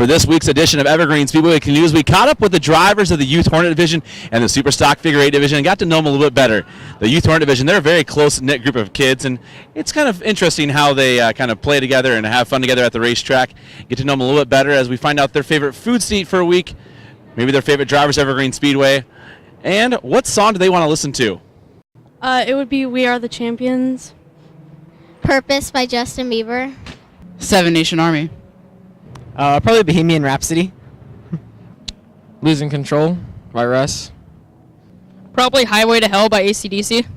For this week's edition of Evergreen Speedway Weekly News, we caught up with the drivers of the Youth Hornet Division and the Super Stock Figure 8 Division and got to know them a little bit better. The Youth Hornet Division, they're a very close-knit group of kids, and it's kind of interesting how they kind of play together and have fun together at the racetrack. Get to know them a little bit better as we find out their favorite foods to eat for a week, maybe their favorite drivers of Evergreen Speedway, and what song do they want to listen to? It would be We Are the Champions. Purpose by Justin Bieber. Seven Nation Army. Probably Bohemian Rhapsody. Losing Control by Russ. Probably Highway to Hell by AC/DC.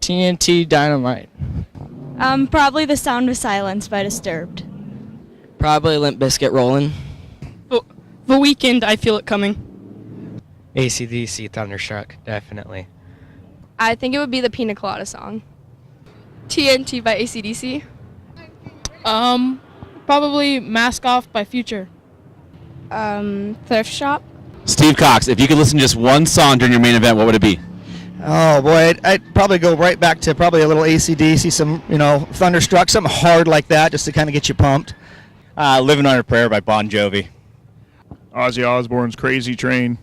TNT Dynamite. Probably The Sound of Silence by Disturbed. Probably Limp Bizkit Rollin'. The Weekend, I Feel It Coming. AC/DC Thunderstruck, definitely. I think it would be the Pina Colada song. TNT by AC/DC. Probably Mask Off by Future. Thrift Shop. Steve Cox, if you could listen to just one song during your main event, what would it be? Oh boy, I'd probably go right back to probably a little AC/DC, some Thunderstruck, something hard like that, just to kind of get you pumped. Living on a Prayer by Bon Jovi. Ozzy Osbourne's Crazy Train.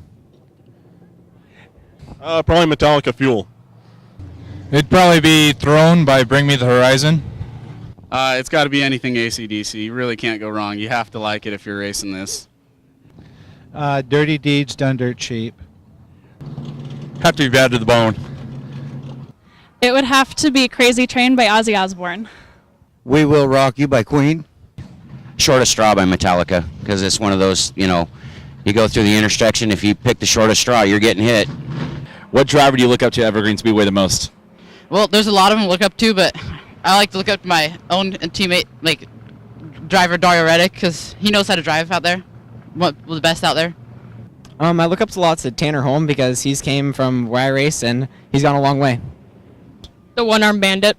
Probably Metallica Fuel. It'd probably be Throne by Bring Me the Horizon. It's got to be anything AC/DC. You really can't go wrong. You have to like it if you're racing this. Dirty Deeds Done Dirt Cheap. Have to be Bad to the Bone. It would have to be Crazy Train by Ozzy Osbourne. We Will Rock You by Queen. Shortest Straw by Metallica, because it's one of those, you go through the intersection, if you pick the shortest straw, you're getting hit. What driver do you look up to at Evergreen Speedway the most? Well, there's a lot of them to look up to, but I like to look up to my own teammate, driver Dario Reddick, because he knows how to drive out there. One of the best out there. I look up to lots of Tanner Holm because he's came from where I race and he's gone a long way. The One-Armed Bandit.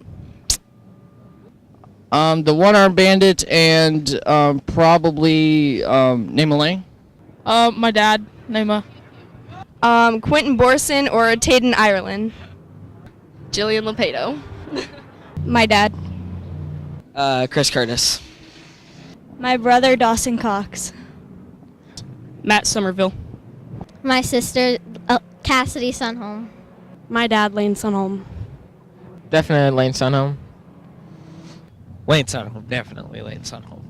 The One-Armed Bandit and probably Name a Lane. My dad, Naima. Quenton Borreson or Taden Ireland. Jillian Lepeto. My dad. Chris Curtis. My brother Dawson Cox. Matt Somerville. My sister, Cassidy Sunholm. My dad Lane Sunholm. Definitely Lane Sunholm. Lane Sunholm, definitely Lane Sunholm.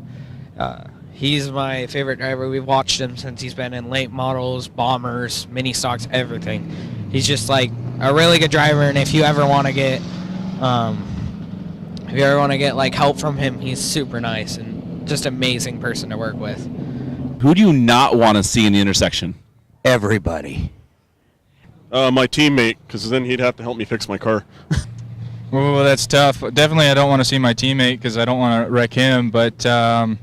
He's my favorite driver. We've watched him since he's been in late models, bombers, mini stocks, everything. He's just like a really good driver, and if you ever want to get, help from him, he's super nice and just amazing person to work with. Who do you not want to see in the intersection? Everybody. My teammate, because then he'd have to help me fix my car. Oh, that's tough. Definitely I don't want to see my teammate because I don't want to wreck him, but I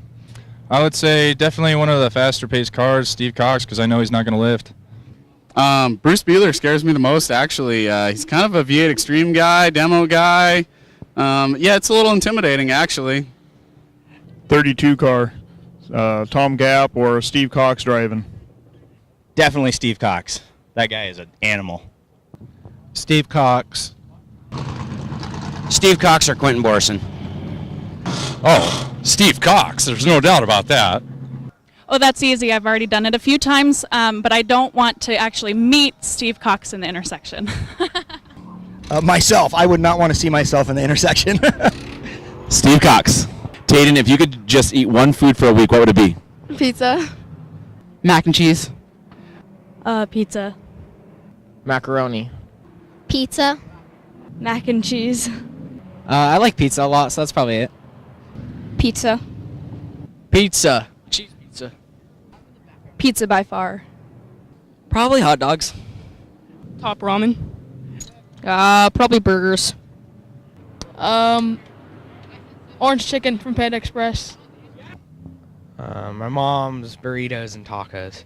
would say definitely one of the faster-paced cars, Steve Cox, because I know he's not going to lift. Bruce Beeler scares me the most, actually. He's kind of a V8 Extreme guy, demo guy. Yeah, it's a little intimidating, actually. 32 car. Tom Gap or Steve Cox driving. Definitely Steve Cox. That guy is an animal. Steve Cox. Steve Cox or Quenton Borreson. Oh, Steve Cox. There's no doubt about that. Oh, that's easy. I've already done it a few times, but I don't want to actually meet Steve Cox in the intersection. Myself, I would not want to see myself in the intersection. Steve Cox. Taden, if you could just eat one food for a week, what would it be? Pizza. Mac and cheese. Pizza. Macaroni. Pizza. Mac and cheese. I like pizza a lot, so that's probably it. Pizza. Pizza. Cheese pizza. Pizza by far. Probably hot dogs. Top ramen. Probably burgers. Orange chicken from Panda Express. My mom's burritos and tacos.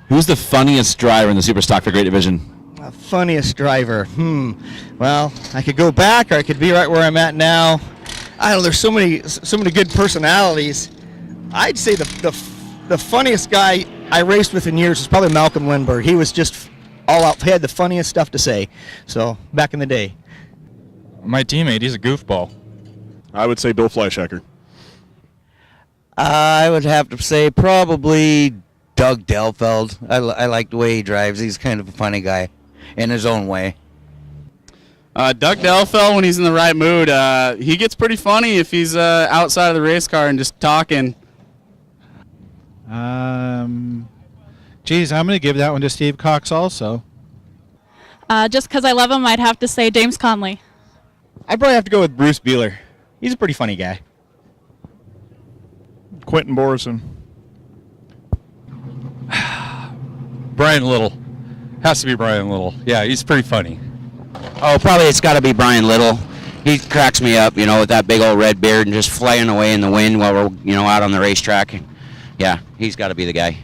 Who's the funniest driver in the Super Stock Figure 8 Division? Funniest driver. Well, I could go back or I could be right where I'm at now. I don't know, there's so many good personalities. I'd say the funniest guy I raced with in years was probably Malcolm Lindbergh. He was just all out. He had the funniest stuff to say. So, back in the day. My teammate, he's a goofball. I would say Bill Fleischacker. I would have to say probably Doug Delfeld. I like the way he drives. He's kind of a funny guy in his own way. Doug Delfeld, when he's in the right mood, he gets pretty funny if he's outside of the race car and just talking. Geez, I'm going to give that one to Steve Cox also. Just because I love him, I'd have to say James Conley. I'd probably have to go with Bruce Buehler. He's a pretty funny guy. Quenton Borreson. Brian Little. Has to be Brian Little. Yeah, he's pretty funny. Oh, probably it's got to be Brian Little. He cracks me up, with that big old red beard and just flying away in the wind while we're, out on the racetrack. Yeah, he's got to be the guy.